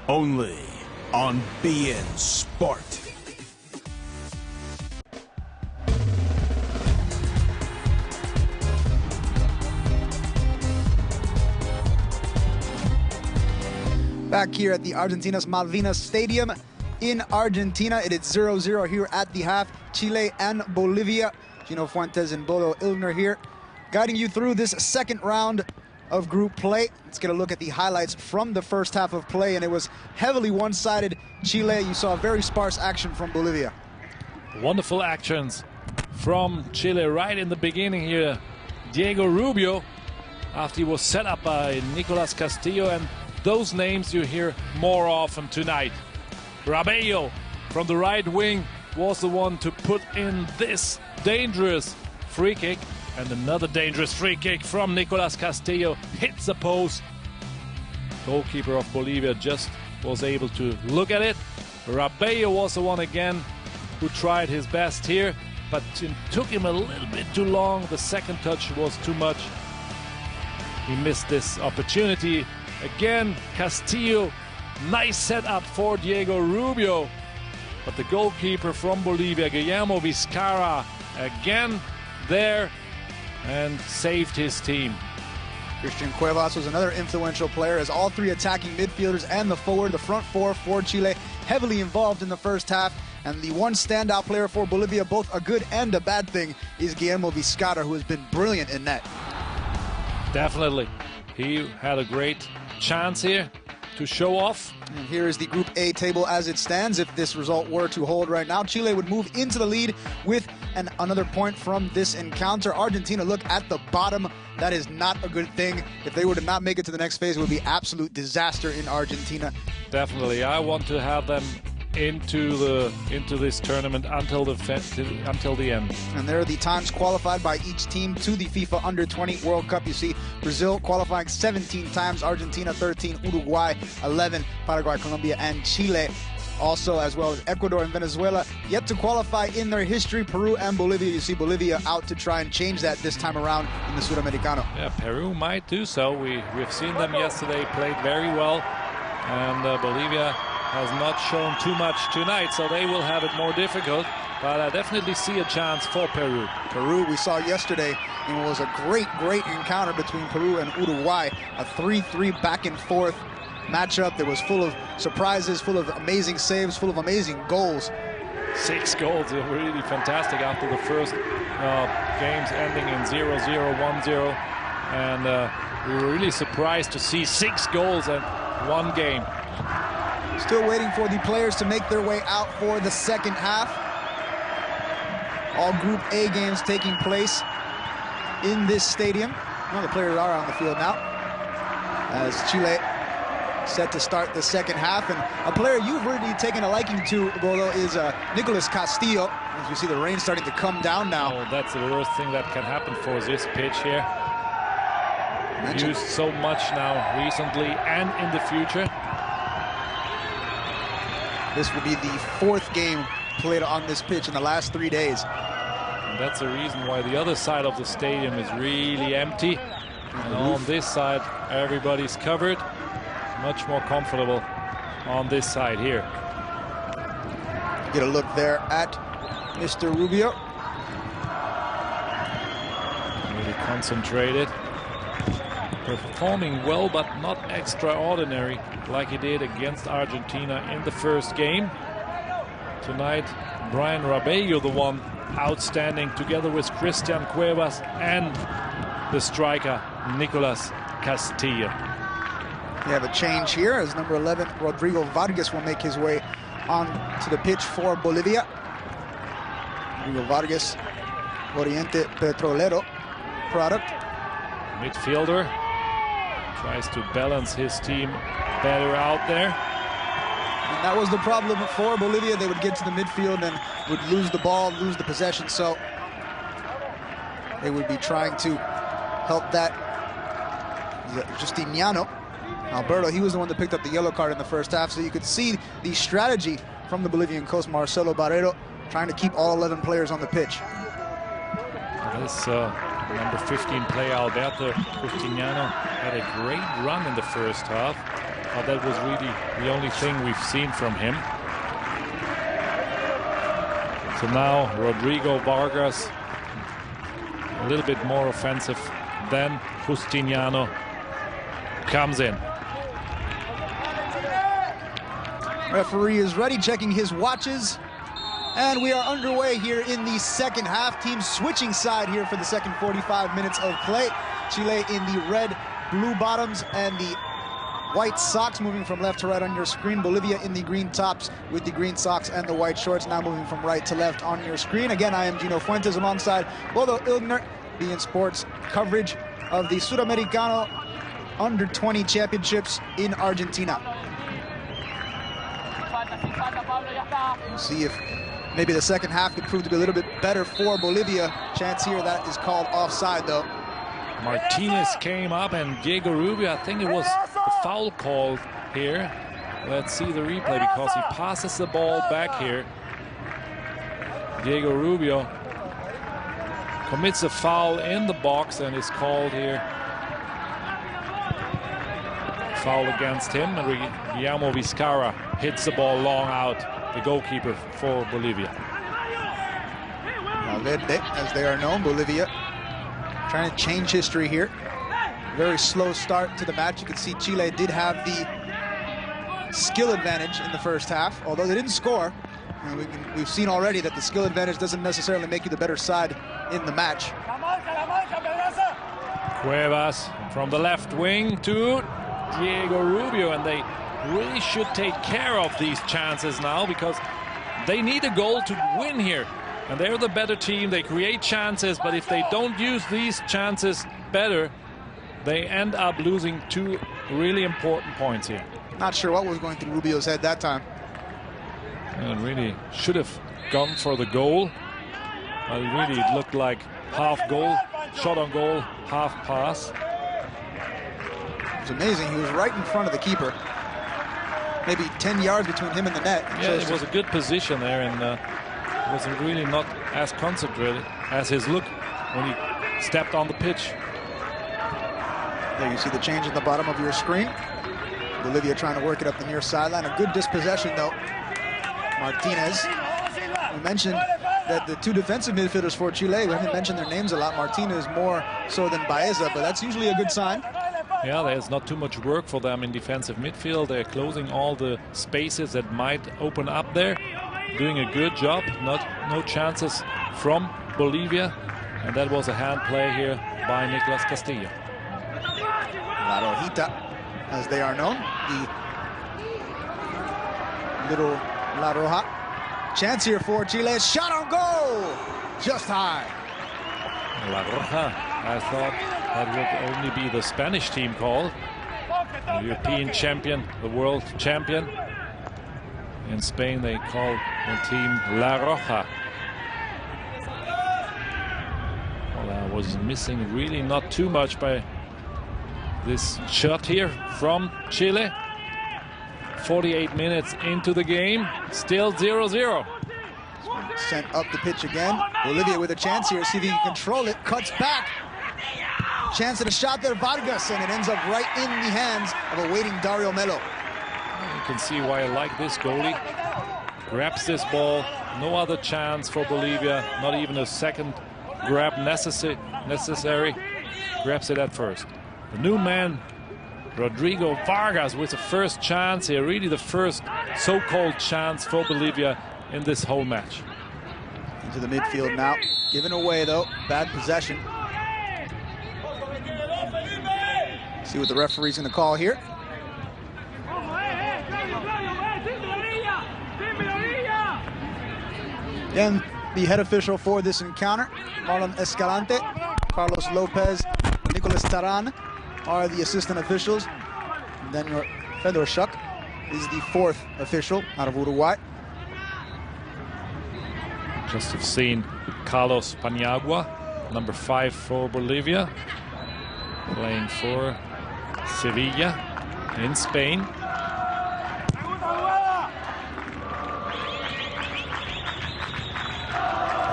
Only on BN Sport. Back here at the Argentinas Malvinas Stadium in Argentina, it is 0-0 here at the half. Chile and Bolivia. Gino Fuentes and Bodo Illner here, guiding you through this second round of group play. Let's get a look at the highlights from the first half of play, and it was heavily one-sided. Chile, you saw very sparse action from Bolivia. Wonderful actions from Chile right in the beginning here. Diego Rubio, after he was set up by Nicolas Castillo, and those names you hear more often tonight. Rabello from the right wing was the one to put in this dangerous free kick. And another dangerous free kick from Nicolas Castillo hits the post. Goalkeeper of Bolivia just was able to look at it. Rabello was the one again who tried his best here, but it took him a little bit too long. The second touch was too much. He missed this opportunity. Again, Castillo, nice setup for Diego Rubio. But the goalkeeper from Bolivia, Guillermo Vizcarra, again there and saved his team. Christian Cuevas was another influential player, as all three attacking midfielders and the forward, the front four for Chile, heavily involved in the first half. And the one standout player for Bolivia, both a good and a bad thing, is Guillermo Vizcarra, who has been brilliant in net. Definitely. He had a great chance here to show off. And here is the Group A table as it stands. If this result were to hold right now, Chile would move into the lead with another point from this encounter. Argentina look at the bottom. That is not a good thing. If they were to not make it to the next phase, it would be absolute disaster in Argentina. Definitely. I want to have them into this tournament until the end. And there are the times qualified by each team to the FIFA Under-20 World Cup. You see Brazil qualifying 17 times, Argentina 13, Uruguay 11, Paraguay, Colombia, and Chile also, as well as Ecuador and Venezuela yet to qualify in their history. Peru and Bolivia, you see Bolivia out to try and change that this time around in the Sudamericano. Yeah, Peru might do so. We've seen them yesterday, played very well, and Bolivia has not shown too much tonight, so they will have it more difficult. But I definitely see a chance for Peru. Peru, we saw yesterday, it was a great encounter between Peru and Uruguay. A 3-3 back and forth matchup that was full of surprises, full of amazing saves, full of amazing goals. 6 goals, really fantastic after the first games ending in 0-0, 1-0. And we were really surprised to see 6 goals in one game. Still waiting for the players to make their way out for the second half. All Group A games taking place in this stadium. Well, the players are on the field now, as Chile set to start the second half. And a player you've really taken a liking to, Bodo, is Nicolas Castillo. As you see the rain starting to come down now. Oh, that's the worst thing that can happen for this pitch here. Used so much now recently and in the future. This will be the 4th game played on this pitch in the last 3 days. And that's the reason why the other side of the stadium is really empty. And on this side, everybody's covered. Much more comfortable on this side here. Get a look there at Mr. Rubio. Really concentrated. Performing well, but not extraordinary like he did against Argentina in the first game. Tonight, Brian Rabello, the one outstanding, together with Christian Cuevas and the striker Nicolas Castillo. We have a change here as number 11, Rodrigo Vargas, will make his way on to the pitch for Bolivia. Rodrigo Vargas, Oriente Petrolero product. Midfielder. Tries to balance his team better out there. And that was the problem for Bolivia. They would get to the midfield and would lose the ball, lose the possession. So they would be trying to help that. Justiniano Alberto, he was the one that picked up the yellow card in the first half. So you could see the strategy from the Bolivian coach, Marcelo Barrero, trying to keep all 11 players on the pitch. This number 15 player, Alberto Justiniano, had a great run in the first half. but that was really the only thing we've seen from him. So now Rodrigo Vargas, a little bit more offensive than Justiniano, comes in. Referee is ready, checking his watches. And we are underway here in the second half. Teams switching side here for the second 45 minutes of play. Chile in the red, blue bottoms and the white socks, moving from left to right on your screen. Bolivia in the green tops with the green socks and the white shorts, now moving from right to left on your screen. Again, I am Gino Fuentes alongside Bodo Ilgner, BOLIVIA Sports coverage of the Sudamericano Under-20 Championships in Argentina. We'll see if maybe the second half could prove to be a little bit better for Bolivia. Chance here that is called offside, though. Martinez came up and Diego Rubio, I think it was a foul called here. Let's see the replay because he passes the ball back here. Diego Rubio commits a foul in the box and is called here. Foul against him, and Guillermo Vizcarra hits the ball long out, the goalkeeper for Bolivia. Valverde, as they are known, Bolivia trying to change history here. Very slow start to the match. You can see Chile did have the skill advantage in the first half, although they didn't score. And we've seen already that the skill advantage doesn't necessarily make you the better side in the match. Cuevas from the left wing to Diego Rubio, and they really should take care of these chances now because they need a goal to win here. And they're the better team. They create chances, but if they don't use these chances better, they end up losing 2 really important points here. Not sure what was going through Rubio's head that time. And really should have gone for the goal. But really it looked like half goal, shot on goal, half pass. It was amazing. He was right in front of the keeper. Maybe 10 yards between him and the net. Yeah, it was a good position there, and wasn't really not as concentrated as his look when he stepped on the pitch. There you see the change in the bottom of your screen. Bolivia trying to work it up the near sideline. A good dispossession, though. Martinez. We mentioned that the 2 defensive midfielders for Chile, we haven't mentioned their names a lot. Martinez more so than Baeza, but that's usually a good sign. Yeah, there's not too much work for them in defensive midfield. They're closing all the spaces that might open up there. Doing a good job. No chances from Bolivia. And that was a hand play here by Nicolas Castillo. La Rojita, as they are known. The little La Roja. Chance here for Chile. Shot on goal! Just high. La Roja, I thought that would only be the Spanish team called. The European champion, the world champion. In Spain, they call the team La Roja. Well, I was missing really not too much by this shot here from Chile. 48 minutes into the game, still 0-0. Sent up the pitch again. Bolivia with a chance here, see if he can control it. Cuts back. Chance at a shot there, Vargas, and it ends up right in the hands of a waiting Dario Melo. You can see why I like this goalie. Grabs this ball, no other chance for Bolivia, not even a second grab necessary. Grabs it at first. The new man, Rodrigo Vargas, with the first chance here, really the first so-called chance for Bolivia in this whole match. Into the midfield now, given away though, bad possession. See what the referee's gonna call here. Again, the head official for this encounter, Marlon Escalante, Carlos Lopez, Nicolas Taran are the assistant officials. And then your Fedorchuk is the 4th official out of Uruguay. Just have seen Carlos Paniagua, number 5 for Bolivia, playing for Sevilla in Spain.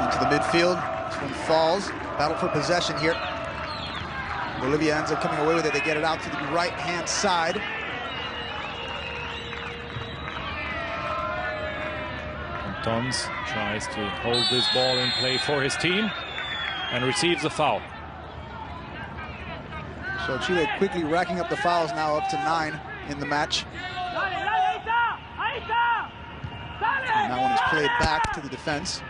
Into the midfield, this one falls. Battle for possession here. Bolivia ends up coming away with it. They get it out to the right-hand side. Bertons tries to hold this ball in play for his team and receives a foul. So Chile quickly racking up the fouls, now up to 9 in the match. And that one is played back to the defense.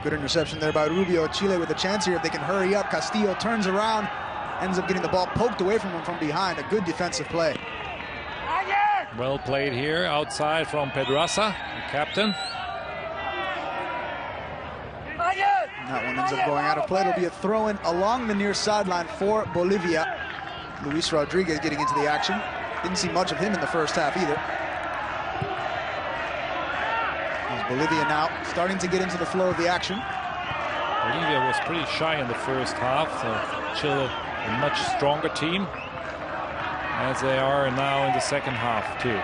Good interception there by Rubio. Chile with a chance here if they can hurry up. Castillo turns around, ends up getting the ball poked away from him from behind. A good defensive play. Well played here outside from Pedraza, the captain. That one ends up going out of play. It'll be a throw-in along the near sideline for Bolivia. Luis Rodriguez getting into the action. Didn't see much of him in the first half either. As Bolivia now starting to get into the flow of the action. Bolivia was pretty shy in the first half, so Chile a much stronger team, as they are now in the second half too.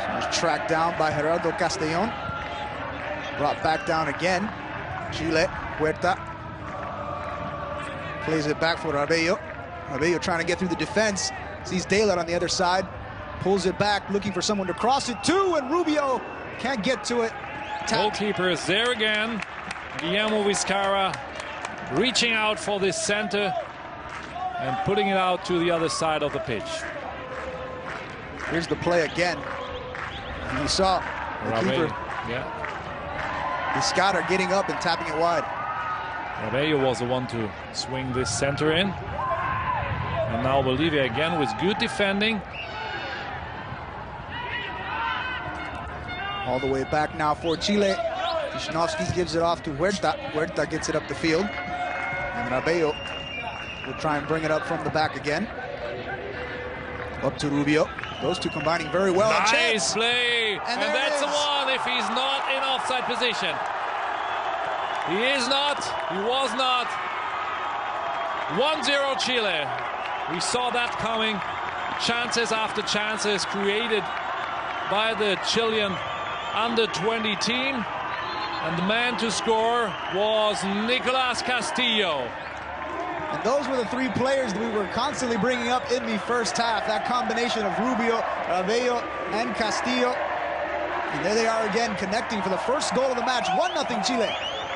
So it's tracked down by Gerardo Castellón. Brought back down again. Chile, Huerta. Plays it back for Rabello. Rabello trying to get through the defense. Sees Daylight on the other side. Pulls it back, looking for someone to cross it to, and Rubio can't get to it. Goalkeeper is there again. Guillermo Vizcarra reaching out for this center and putting it out to the other side of the pitch. Here's the play again. And you saw the keeper, Vizcarra, getting up and tapping it wide. Rabello was the one to swing this center in. And now Bolivia again with good defending. All the way back now for Chile. Wisnowski gives it off to Huerta. Huerta gets it up the field. And Rabello will try and bring it up from the back again. Up to Rubio. Those two combining very well. Nice play. And that's the one if he's not in offside position. He is not. He was not. 1-0 Chile. We saw that coming. Chances after chances created by the Chilean under-20 team. And the man to score was Nicolas Castillo. And those were the three players that we were constantly bringing up in the first half. That combination of Rubio, Rabello, and Castillo. And there they are again, connecting for the first goal of the match. 1-0 Chile.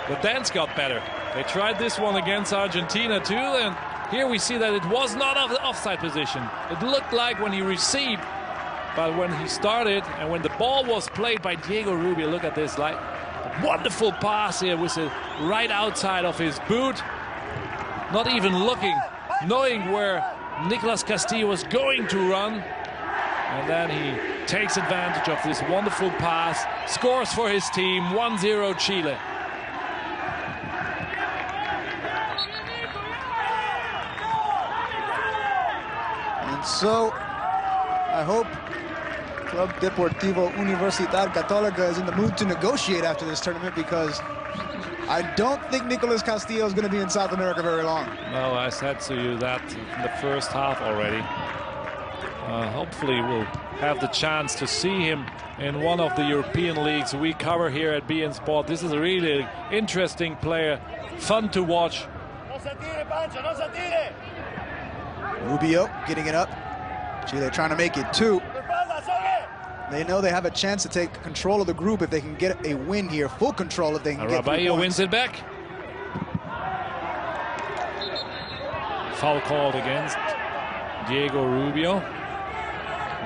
The dance got better. They tried this one against Argentina too, and here we see that it was not of the offside position. It looked like when he received, but when he started and when the ball was played by Diego Rubio, look at this, like a wonderful pass here with it right outside of his boot. Not even looking, knowing where Nicolas Castillo was going to run. And then he takes advantage of this wonderful pass, scores for his team, 1-0 Chile. And so, I hope Club Deportivo Universidad Católica is in the mood to negotiate after this tournament, because I don't think Nicolas Castillo is going to be in South America very long. No, I said to you that in the first half already. Hopefully we'll have the chance to see him in one of the European leagues we cover here at BN Sport. This is a really interesting player, fun to watch. Rubio getting it up. Chile trying to make it 2. They know they have a chance to take control of the group if they can get a win here. Full control if they can get 3 points. Rabello wins it back. Foul called against Diego Rubio.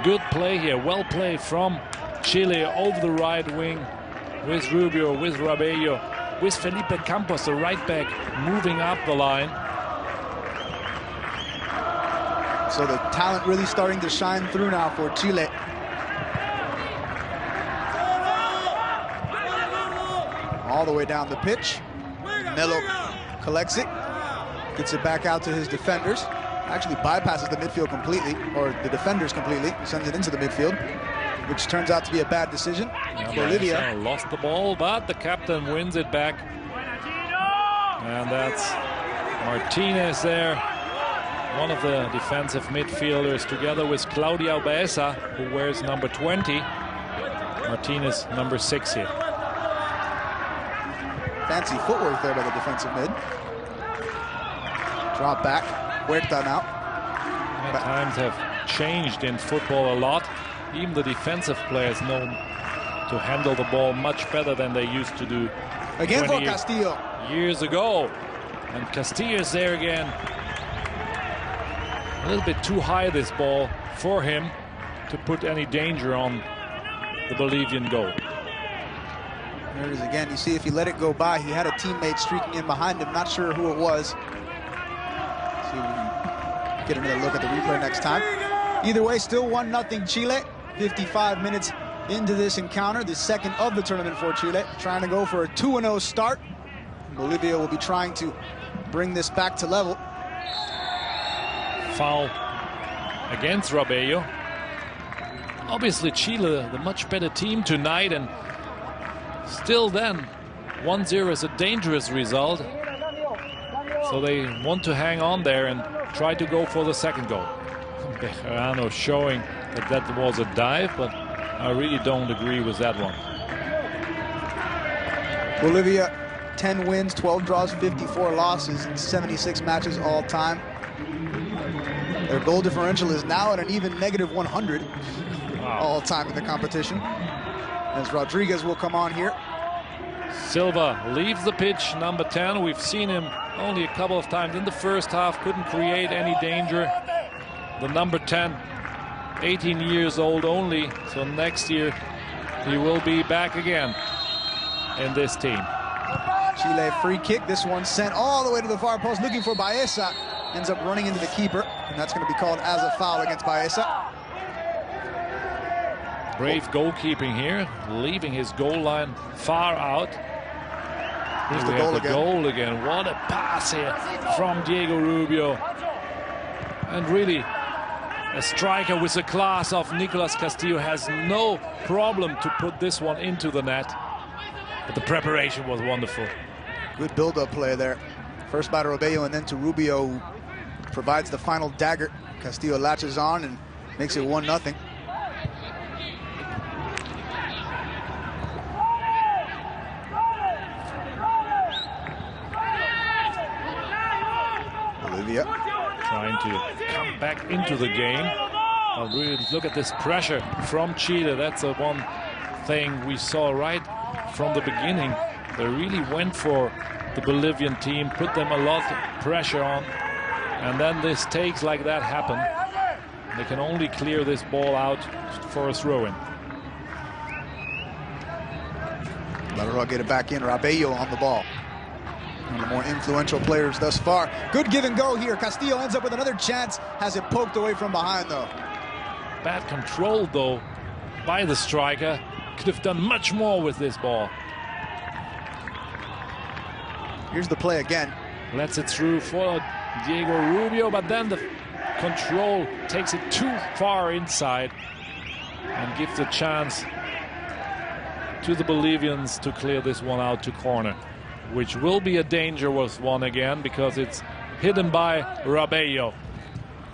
Good play here, well played from Chile over the right wing with Rubio, with Rabello, with Felipe Campos, the right back, moving up the line. So the talent really starting to shine through now for Chile. All the way down the pitch. Melo collects it, gets it back out to his defenders. Actually bypasses the midfield completely, or the defenders completely. Sends it into the midfield, which turns out to be a bad decision. Bolivia lost the ball, but the captain wins it back. And that's Martinez there, one of the defensive midfielders, together with Claudia Baeza, who wears number 20. Martinez, number 6 here. Fancy footwork there by the defensive mid. Drop back. Huerta now. Times have changed in football a lot. even the defensive players know to handle the ball much better than they used to do Again for Castillo. years ago. And Castillo's there again. A little bit too high, this ball, for him to put any danger on the Bolivian goal. There it is again. You see, if he let it go by, he had a teammate streaking in behind him. Not sure who it was. See if we can get another look at the replay next time. Either way, still 1-0 Chile. 55 minutes into this encounter, the second of the tournament for Chile, trying to go for a 2-0 start. Bolivia will be trying to bring this back to level. Foul against Rabello. Obviously Chile the much better team tonight, and still then 1-0 is a dangerous result, so they want to hang on there and try to go for the second goal. Bejarano showing that that was a dive, but I really don't agree with that one. Bolivia 10 wins, 12 draws, 54 losses in 76 matches all time. Their goal differential is now at an even -100 all time in the competition. As Rodriguez will come on here. Silva leaves the pitch, number 10. We've seen him only a couple of times in the first half, couldn't create any danger. The number 10, 18 years old only, so next year he will be back again in this team. Chile free kick, this one sent all the way to the far post, looking for Baeza. Ends up running into the keeper, and that's going to be called as a foul against Baeza. Brave goalkeeping here, leaving his goal line far out. Here's the goal again. What a pass here from Diego Rubio. And really, a striker with the class of Nicolas Castillo has no problem to put this one into the net. But the preparation was wonderful. Good build-up play there. First by Rabello and then to Rubio, who provides the final dagger. Castillo latches on and makes it 1-0. Bolivia trying to come back into the game. But really look at this pressure from Chile. That's the one thing we saw right from the beginning. They really went for the Bolivian team, put them a lot of pressure on, and then mistakes like that happen. They can only clear this ball out for a throw-in. Lateral get it back in. Rabello on the ball. One of the more influential players thus far. Good give and go here. Castillo ends up with another chance. Has it poked away from behind, though. Bad control, though, by the striker. Could have done much more with this ball. Here's the play again. Lets it through for Diego Rubio, but then the control takes it too far inside and gives a chance to the Bolivians to clear this one out to corner, which will be a dangerous one again because it's hidden by Rabello.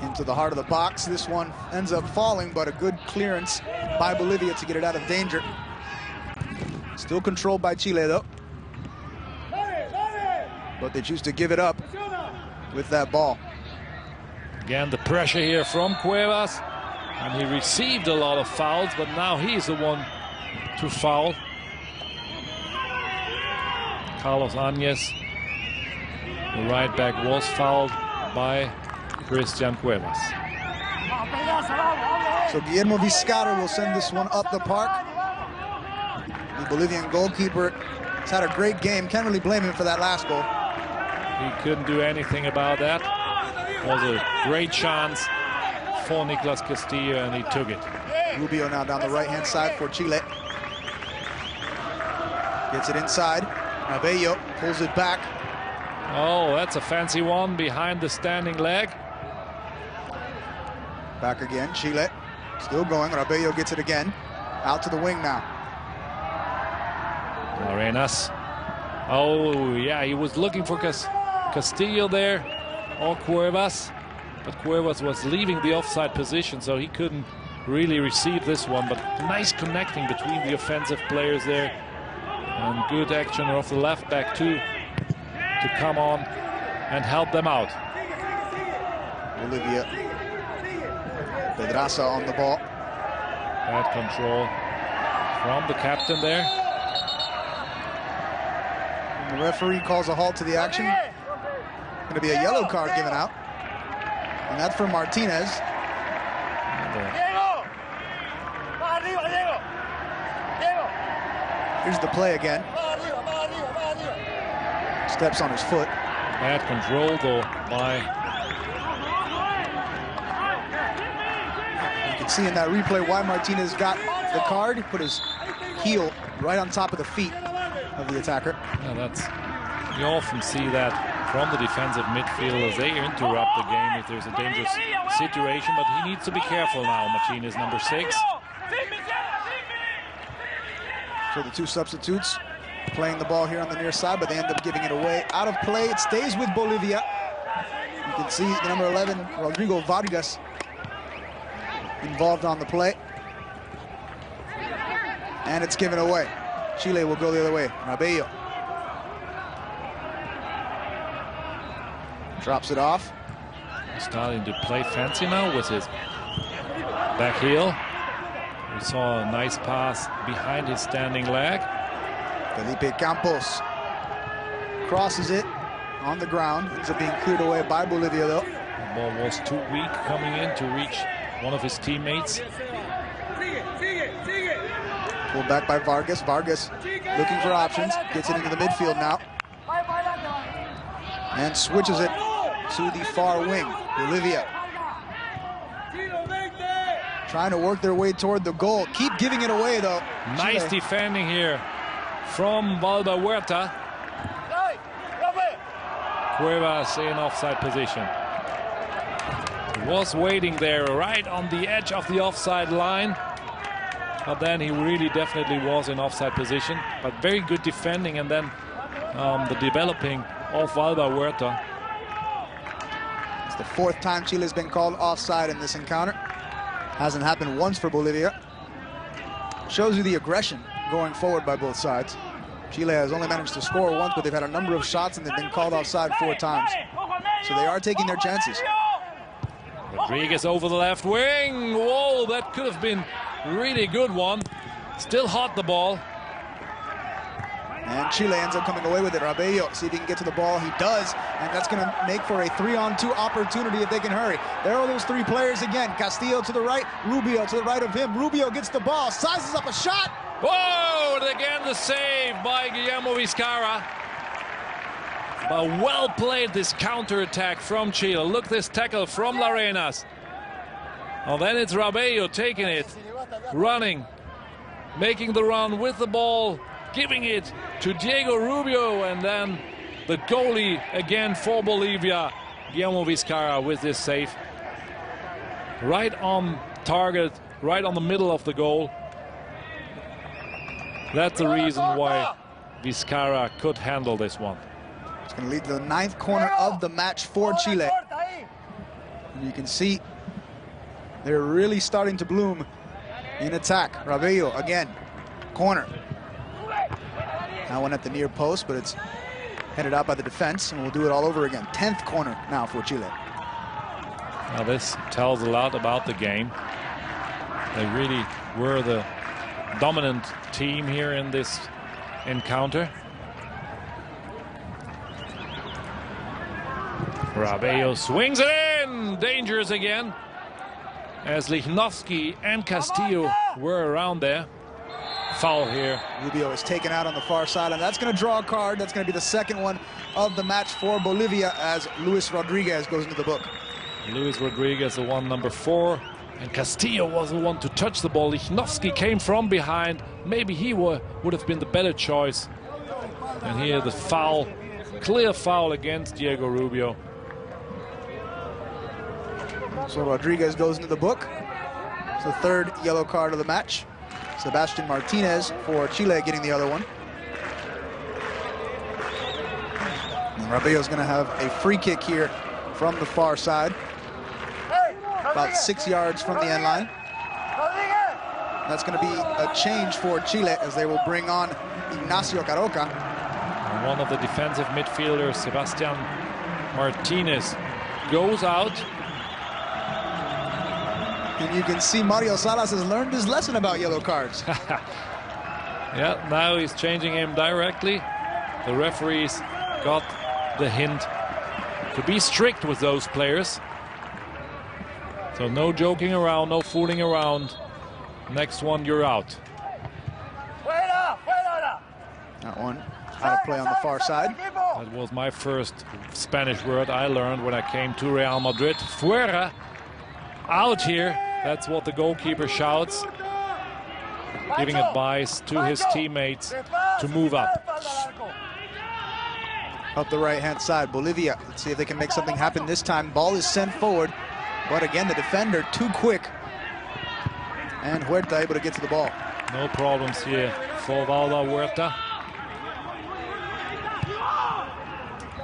Into the heart of the box. This one ends up falling, but a good clearance by Bolivia to get it out of danger. Still controlled by Chile, though. But they choose to give it up with that ball. Again, the pressure here from Cuevas. And he received a lot of fouls, but now he's the one to foul. Carlos Áñez, the right back, was fouled by Christian Cuevas. So Guillermo Vizcarra will send this one up the park. The Bolivian goalkeeper has had a great game. Can't really blame him for that last goal. He couldn't do anything about that. It was a great chance for Nicolas Castillo, and he took it. Rubio now down the right-hand side for Chile. Gets it inside. Rabello pulls it back. Oh, that's a fancy one behind the standing leg. Back again, Chile. Still going. Rabello gets it again. Out to the wing now. Arenas. Oh, yeah, he was looking for Castillo there, or Cuevas. But Cuevas was leaving the offside position, so he couldn't really receive this one. But nice connecting between the offensive players there. And good action of the left back, too, to come on and help them out. Bolivia. Pedraza on the ball. Bad control from the captain there. And the referee calls a halt to the action. Going to be a yellow card given out. And that's for Martinez. Here's the play again. Steps on his foot. Bad control though by... You can see in that replay why Martinez got the card. He put his heel right on top of the feet of the attacker. Yeah, you often see that from the defensive midfielders. They interrupt the game if there's a dangerous situation, but he needs to be careful now. Martinez, number 6. So the two substitutes playing the ball here on the near side, but they end up giving it away. Out of play, it stays with Bolivia. You can see the number 11, Rodrigo Vargas, involved on the play. And it's given away. Chile will go the other way. Rabello drops it off. Starting to play fancy now with his back heel. We saw a nice pass behind his standing leg. Felipe Campos crosses it on the ground. Ends up being cleared away by Bolivia, though. The ball was too weak coming in to reach one of his teammates. Pulled back by Vargas. Vargas looking for options. Gets it into the midfield now. And switches it to the far wing. Bolivia trying to work their way toward the goal. Keep giving it away, though. Nice Chile. defending here from Valda. Cuevas in offside position. He was waiting there right on the edge of the offside line. But then he really definitely was in offside position. But very good defending, and then the developing of Valda. It's the 4th time Chile has been called offside in this encounter. Hasn't happened once for Bolivia. Shows you the aggression going forward by both sides. Chile has only managed to score once, but they've had a number of shots and they've been called offside 4 times. So they are taking their chances. Rodriguez over the left wing. Whoa, that could have been a really good one. Still hot, the ball. And Chile ends up coming away with it. Rabello, see if he can get to the ball. He does, and that's going to make for a 3-on-2 opportunity if they can hurry. There are those 3 players again. Castillo to the right, Rubio to the right of him. Rubio gets the ball, sizes up a shot. Whoa, and again the save by Guillermo Vizcarra. But well played, this counter-attack from Chile. Look, this tackle from Larenas. Oh, then it's Rabello taking it, running, making the run with the ball, giving it to Diego Rubio, and then the goalie again for Bolivia, Guillermo Vizcarra, with this save. Right on target, right on the middle of the goal. That's the reason why Vizcarra could handle this one. It's going to lead to the 9th corner of the match for Chile. And you can see they're really starting to bloom in attack. Rabello again, corner. Now one at the near post, but it's headed out by the defense, and we'll do it all over again. 10th corner now for Chile. Now this tells a lot about the game. They really were the dominant team here in this encounter. Rabello swings it in! Dangerous again, as Lichnowsky and Castillo were around there. Foul here. Rubio is taken out on the far side, and that's going to draw a card. That's going to be the 2nd one of the match for Bolivia, as Luis Rodriguez goes into the book. Luis Rodriguez, the one, number 4. And Castillo was the one to touch the ball. Lichnowsky came from behind. Maybe he would have been the better choice. And here the foul, clear foul against Diego Rubio. So Rodriguez goes into the book. It's the 3rd yellow card of the match. Sebastian Martinez for Chile getting the other one. And Rabello's going to have a free kick here from the far side. About 6 yards from the end line. That's going to be a change for Chile, as they will bring on Ignacio Caroca. And one of the defensive midfielders, Sebastian Martinez, goes out. And you can see Mario Salas has learned his lesson about yellow cards. Yeah, now he's changing him directly. The referees got the hint to be strict with those players. So no joking around, no fooling around. Next one, you're out. That one out of play on the far side. That was my first Spanish word I learned when I came to Real Madrid. Fuera, out here. That's what the goalkeeper shouts, giving advice to his teammates to move up. Up the right-hand side, Bolivia. Let's see if they can make something happen this time. Ball is sent forward, but again, the defender too quick. And Huerta able to get to the ball. No problems here for Valda Huerta.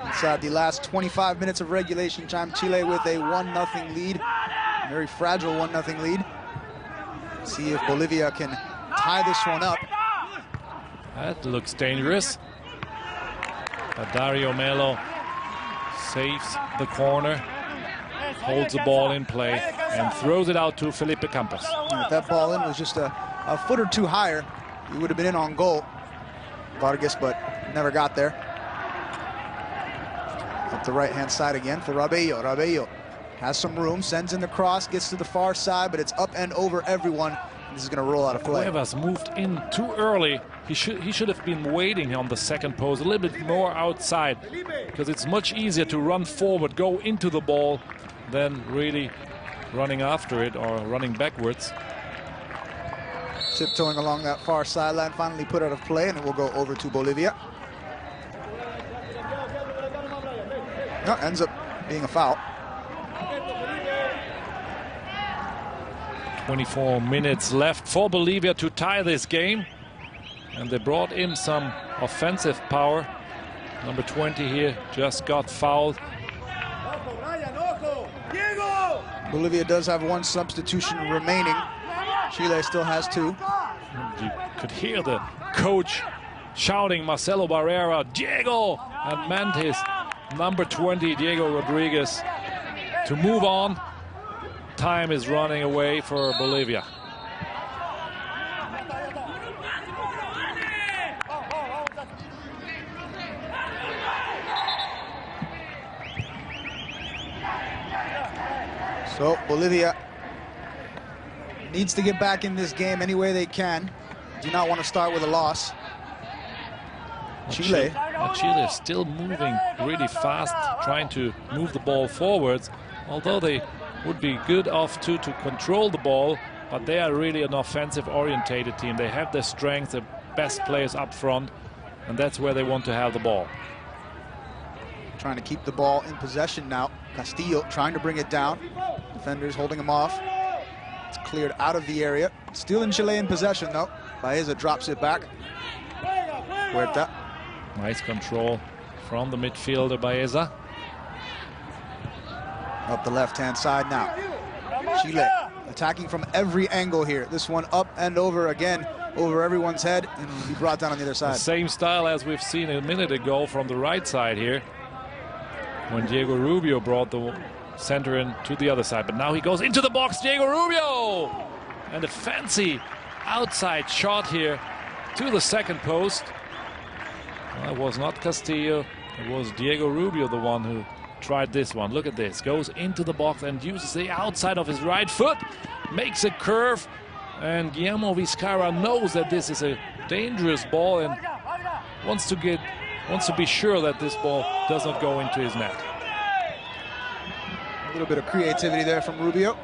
Inside the last 25 minutes of regulation time, Chile with a 1-0 lead. A very fragile 1-0 lead. See if Bolivia can tie this one up. That looks dangerous. But Dario Melo saves the corner, holds the ball in play, and throws it out to Felipe Campos. And if that ball in was just a foot or two higher, he would have been in on goal. Vargas, but never got there. Up the right-hand side again for Rabello. Rabello has some room, sends in the cross, gets to the far side, but it's up and over everyone. This is going to roll out of play. Cuevas moved in too early. He should have been waiting on the second post, a little bit more outside, because it's much easier to run forward, go into the ball, than really running after it or running backwards. Tiptoeing along that far sideline, finally put out of play, and it will go over to Bolivia. No, ends up being a foul. 24 minutes left for Bolivia to tie this game. And they brought in some offensive power. Number 20 here just got fouled. Bolivia does have one substitution remaining. Chile still has two. You could hear the coach shouting, Marcelo Barrera, Diego, and Mantis, number 20, Diego Rodriguez, to move on. Time is running away for Bolivia. So Bolivia needs to get back in this game any way they can. Do not want to start with a loss. Chile is still moving really fast, trying to move the ball forwards, although they would be good off to control the ball, but they are really an offensive orientated team. They have their strengths, the best players up front, and that's where they want to have the ball. Trying to keep the ball in possession now. Castillo trying to bring it down. Defenders holding him off. It's cleared out of the area. Still in Chilean possession though. Baeza drops it back. Huerta. Nice control from the midfielder Baeza. Up the left-hand side now. Chile attacking from every angle here. This one up and over again, over everyone's head, and will be brought down on the other side. The same style as we've seen a minute ago from the right side here, when Diego Rubio brought the center in to the other side. But now he goes into the box, Diego Rubio! And a fancy outside shot here to the second post. Well, it was not Castillo, it was Diego Rubio, the one who tried this one. Look at this, goes into the box and uses the outside of his right foot, makes a curve, and Guillermo Vizcarra knows that this is a dangerous ball and wants to be sure that this ball does not go into his net. A little bit of creativity there from Rubio.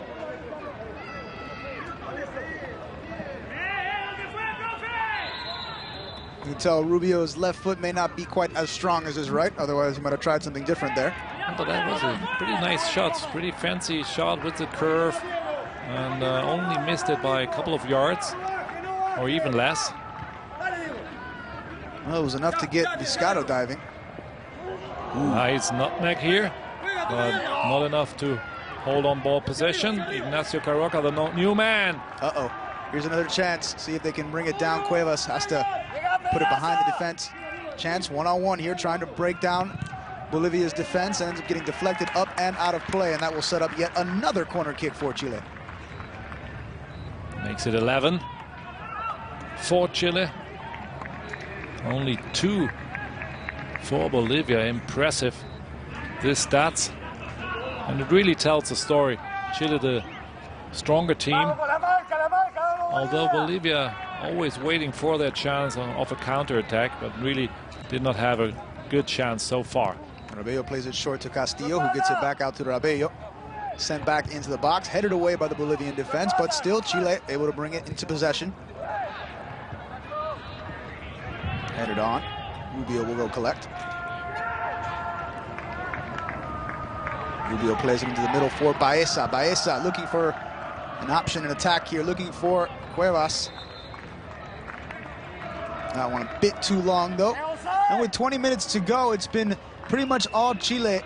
You can tell Rubio's left foot may not be quite as strong as his right, otherwise he might have tried something different there. But that was a pretty nice shot, pretty fancy shot with the curve, and only missed it by a couple of yards, or even less. Well, it was enough to get Vizcarra diving. Nice nutmeg here, but not enough to hold on ball possession. Ignacio Carroca, the new man. Uh-oh, here's another chance. See if they can bring it down. Cuevas has to put it behind the defense. Chance one-on-one here, trying to break down Bolivia's defense, and ends up getting deflected up and out of play, and that will set up yet another corner kick for Chile. Makes it 11 for Chile. Only 2 for Bolivia. Impressive, this stats. And it really tells a story. Chile the stronger team, although Bolivia always waiting for their chance of a counterattack, but really did not have a good chance so far. Rabello plays it short to Castillo, who gets it back out to Rabello. Sent back into the box, headed away by the Bolivian defense, but still Chile able to bring it into possession. Headed on. Rubio will go collect. Rubio plays it into the middle for Baeza. Baeza looking for an option, an attack here, looking for Cuevas. That one a bit too long, though. And with 20 minutes to go, it's been pretty much all Chile.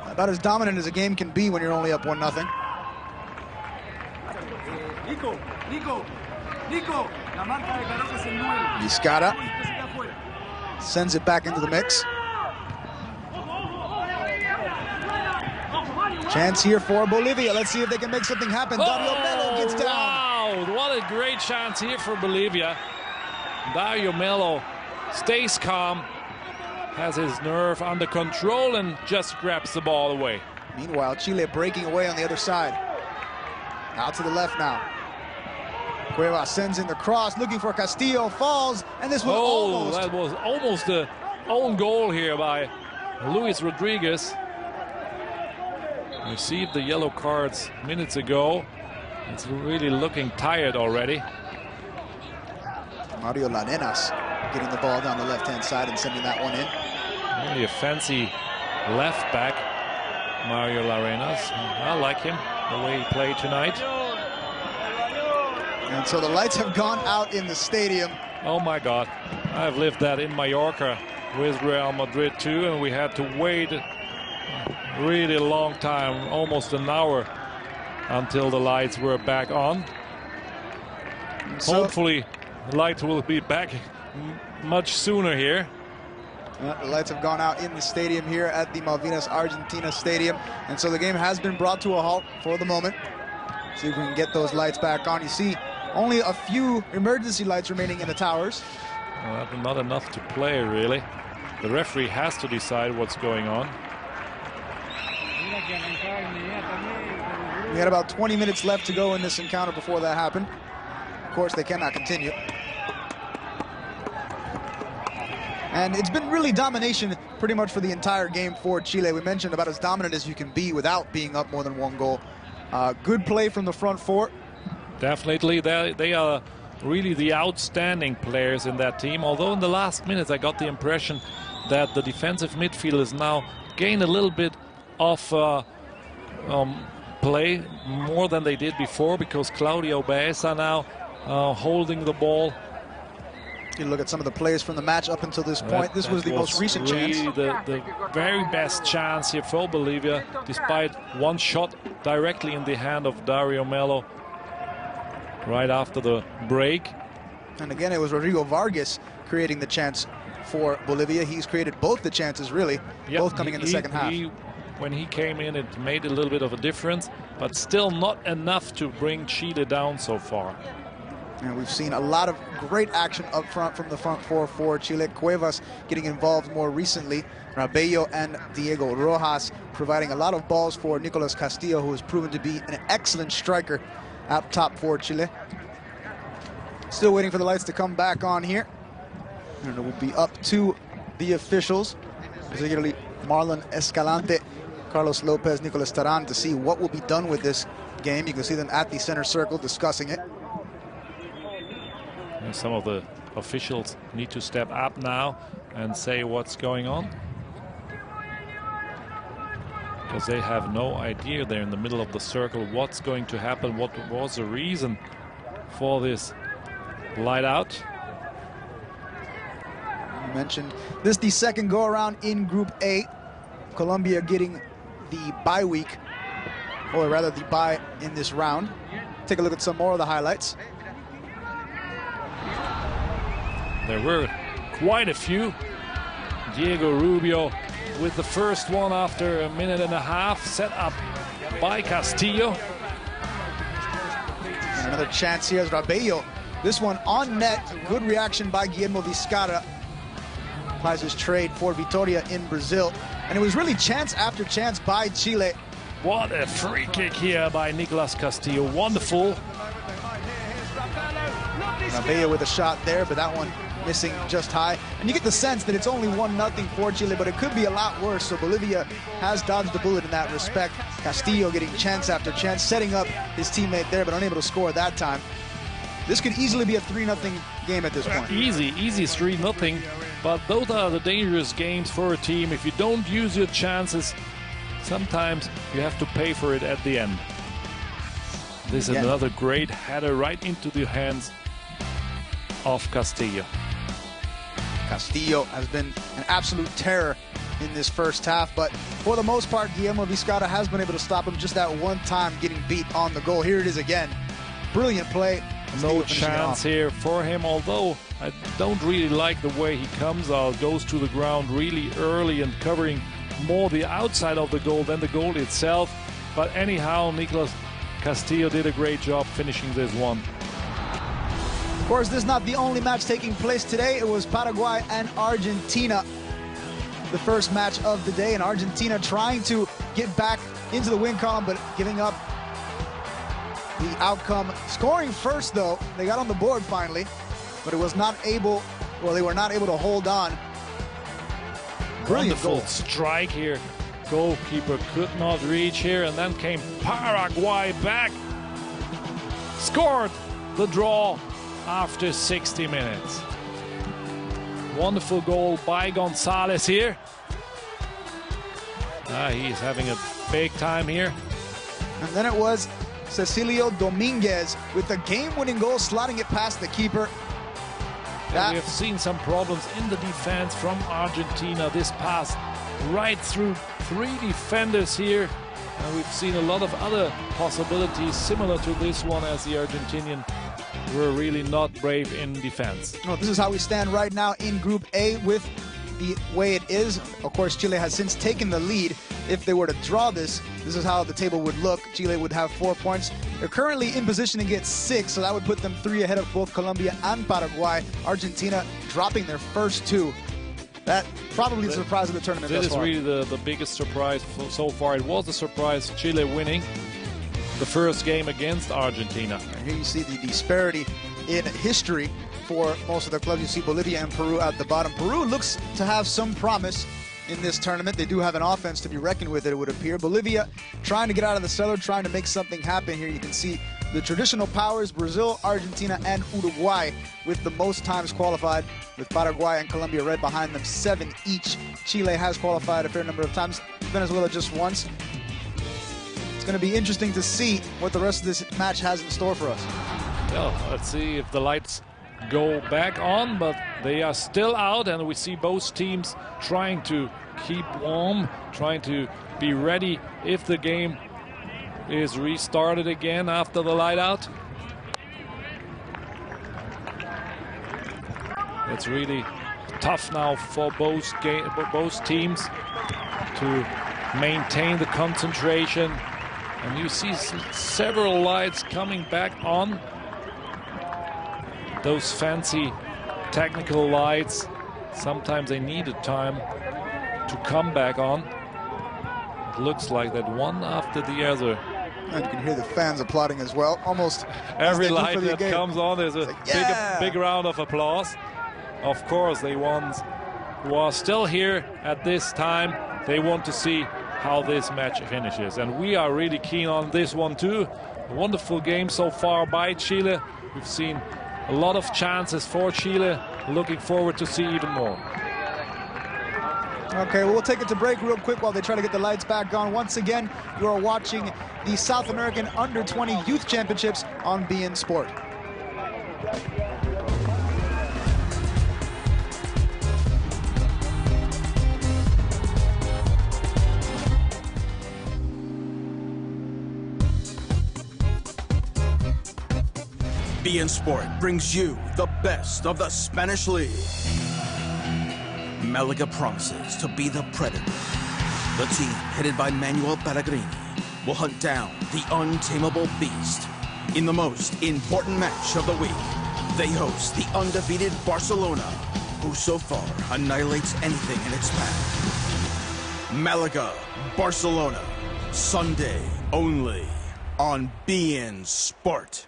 About as dominant as a game can be when you're only up 1-0. Vizcarra sends it back into the mix. Chance here for Bolivia. Let's see if they can make something happen. Dario Melo gets down. Wow, what a great chance here for Bolivia. Dario Melo stays calm, has his nerve under control, and just grabs the ball away. Meanwhile, Chile breaking away on the other side. Out to the left now. Cuevas sends in the cross, looking for Castillo, falls, and this was that was almost the own goal here by Luis Rodriguez. Received the yellow cards minutes ago. It's really looking tired already. Mario Larenas getting the ball down the left-hand side and sending that one in. Really a fancy left back, Mario Larenas. I like him, the way he played tonight. And so the lights have gone out in the stadium. Oh my God, I've lived that in Mallorca with Real Madrid too, and we had to wait really a long time, almost an hour, until the lights were back on. So, hopefully the lights will be back much sooner here. The lights have gone out in the stadium here at the Malvinas Argentina Stadium, and so the game has been brought to a halt for the moment. See if we can get those lights back on. You see only a few emergency lights remaining in the towers. Well, not enough to play, really. The referee has to decide what's going on. We had about 20 minutes left to go in this encounter before that happened. Of course, they cannot continue. And it's been really domination pretty much for the entire game for Chile. We mentioned about as dominant as you can be without being up more than 1 goal. Good play from the front four. Definitely, they are really the outstanding players in that team. Although in the last minutes I got the impression that the defensive midfielders now gain a little bit of play more than they did before, because Claudio Baeza now holding the ball. You look at some of the players from the match up until this point. This was the most recent chance. The very best chance here for Bolivia, despite one shot directly in the hand of Dario Melo right after the break. And again, it was Rodrigo Vargas creating the chance for Bolivia. He's created both the chances, really, both coming in the second half. When he came in, it made a little bit of a difference, but still not enough to bring Chile down so far. And we've seen a lot of great action up front from the front four for Chile. Cuevas getting involved more recently. Rabello and Diego Rojas providing a lot of balls for Nicolas Castillo, who has proven to be an excellent striker up top for Chile. Still waiting for the lights to come back on here. And it will be up to the officials, particularly Marlon Escalante, Carlos Lopez, Nicolas Taran, to see what will be done with this game. You can see them at the center circle discussing it. And some of the officials need to step up now and say what's going on, because they have no idea there in the middle of the circle what's going to happen, what was the reason for this light out. You mentioned this is the second go around in Group A. Colombia getting the bye week, or rather the bye in this round. Take a look at some more of the highlights. There were quite a few. Diego Rubio with the first one after a minute and a half, set up by Castillo. Another chance here as Rabello. This one on net. Good reaction by Guillermo Vizcarra. Applies his trade for Vitória in Brazil. And it was really chance after chance by Chile. What a free kick here by Nicolas Castillo. Wonderful. Rabello with a shot there, but that one missing just high. And you get the sense that it's only 1-0 for Chile, but it could be a lot worse. So Bolivia has dodged the bullet in that respect. Castillo getting chance after chance, setting up his teammate there, but unable to score that time. This could easily be a 3-0 game at this point. Easy 3-0. But those are the dangerous games for a team. If you don't use your chances, sometimes you have to pay for it at the end. This is another great header right into the hands of Castillo. Castillo has been an absolute terror in this first half, but for the most part, Guillermo Vizcarra has been able to stop him just that one time getting beat on the goal. Here it is again. Brilliant play. No chance here for him, although I don't really like the way he comes out, goes to the ground really early and covering more the outside of the goal than the goal itself. But anyhow, Nicolas Castillo did a great job finishing this one. Of course, this is not the only match taking place today. It was Paraguay and Argentina, the first match of the day, and Argentina trying to get back into the win column, but giving up the outcome. Scoring first, though, they got on the board finally, but it was not able, well, they were not able to hold on. Brilliant goal. Strike here. Goalkeeper could not reach here, and then came Paraguay back. Scored the draw after 60 minutes. Wonderful goal by Gonzalez here. He's having a big time here. And then it was Cecilio Dominguez with the game-winning goal, slotting it past the keeper. We have seen some problems in the defense from Argentina. This pass right through 3 defenders here. And we've seen a lot of other possibilities similar to this one, as the Argentinian were really not brave in defense. Well, this is how we stand right now in Group A with the way it is. Of course, Chile has since taken the lead. If they were to draw this is how the table would look. Chile would have 4 points. They're currently in position to get 6, so that would put them 3 ahead of both Colombia and Paraguay. Argentina dropping their first 2. That probably the surprise of the tournament thus far. This is really the biggest surprise so far. It was a surprise, Chile winning the first game against Argentina. And here you see the disparity in history for most of the clubs. You see Bolivia and Peru at the bottom. Peru looks to have some promise in this tournament. They do have an offense to be reckoned with, it would appear. Bolivia trying to get out of the cellar, trying to make something happen here. You can see the traditional powers, Brazil, Argentina, and Uruguay, with the most times qualified, with Paraguay and Colombia right behind them, 7 each. Chile has qualified a fair number of times, Venezuela just once. It's going to be interesting to see what the rest of this match has in store for us. Well, let's see if the lights go back on, but they are still out, and we see both teams trying to keep warm, trying to be ready if the game is restarted again after the light out. It's really tough now for both teams to maintain the concentration, and you see several lights coming back on. Those fancy technical lights, sometimes they needed time to come back on. It looks like that one after the other. And you can hear the fans applauding as well. Almost every light that comes on, there's a big round of applause. Of course, the ones who are still here at this time, they want to see how this match finishes. And we are really keen on this one too. A wonderful game so far by Chile. We've seen a lot of chances for Chile. Looking forward to see even more. Okay, well, we'll take it to break real quick while they try to get the lights back on. Once again, you are watching the South American Under-20 Youth Championships on BN Sport. BN Sport brings you the best of the Spanish League. Malaga promises to be the predator. The team, headed by Manuel Pellegrini, will hunt down the untamable beast In the most important match of the week, they host the undefeated Barcelona, who so far annihilates anything in its path. Malaga, Barcelona, Sunday only on BN Sport.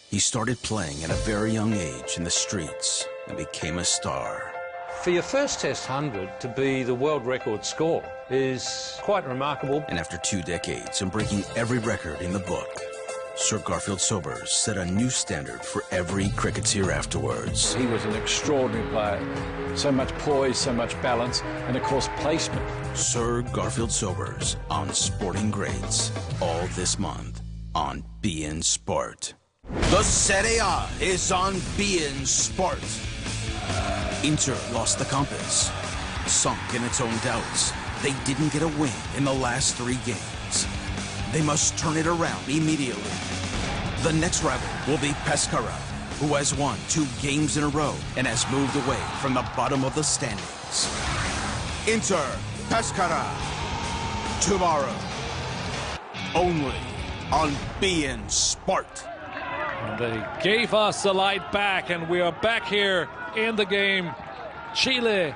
He started playing at a very young age in the streets and became a star. For your first Test 100 to be the world record score is quite remarkable. And after 2 decades and breaking every record in the book, Sir Garfield Sobers set a new standard for every cricketer afterwards. He was an extraordinary player. So much poise, so much balance, and of course placement. Sir Garfield Sobers on Sporting Greats, all this month on BN Sport. The Serie A is on BN Sport. Inter lost the compass. Sunk in its own doubts, they didn't get a win in the last 3 games. They must turn it around immediately. The next rival will be Pescara, who has won 2 games in a row and has moved away from the bottom of the standings. Inter Pescara, tomorrow, only on BN Sport. And they gave us the light back, and we are back here in the game. Chile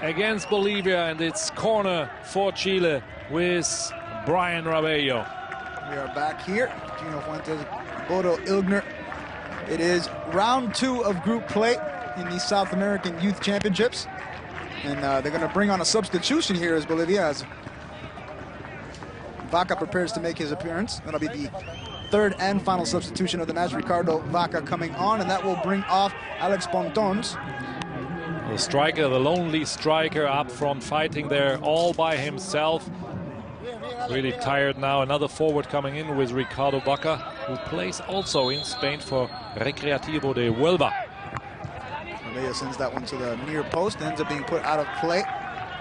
against Bolivia, and it's corner for Chile with Brian Rabello. We are back here. Gino Fuentes, Bodo Ilgner. It is round 2 of group play in the South American Youth Championships. And they're going to bring on a substitution here as Bolivia, as Vaca prepares to make his appearance. That'll be the 3rd and final substitution of the match. Ricardo Vaca coming on, and that will bring off Alex Pontons. The striker, the lonely striker up front, fighting there all by himself. Really tired now. Another forward coming in with Ricardo Vaca, who plays also in Spain for Recreativo de Huelva. Rabello sends that one to the near post, ends up being put out of play.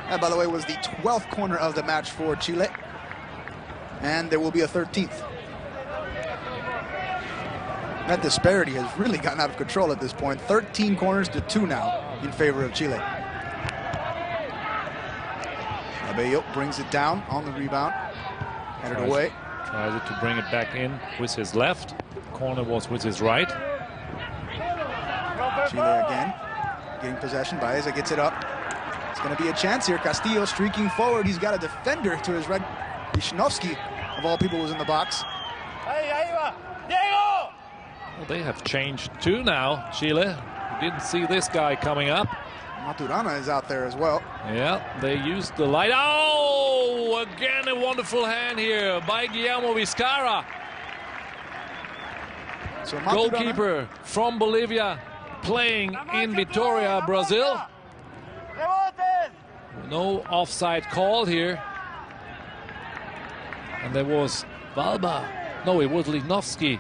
That, by the way, was the 12th corner of the match for Chile. And there will be a 13th. That disparity has really gotten out of control at this point. 13 corners to 2 now in favor of Chile. Rabello brings it down on the rebound. Headed away. Tries to bring it back in with his left. Corner was with his right. Chile again getting possession. Baeza gets it up. It's going to be a chance here. Castillo streaking forward. He's got a defender to his right. Wisnowski, of all people, was in the box. Well, they have changed too now, Chile. Didn't see this guy coming up. Maturana is out there as well. Yeah, they used the light. Oh, again a wonderful hand here by Guillermo Vizcarra. So Maturana, goalkeeper from Bolivia, playing in Vitoria, Brazil. No offside call here. And there was Valba. No, it was Lichnowsky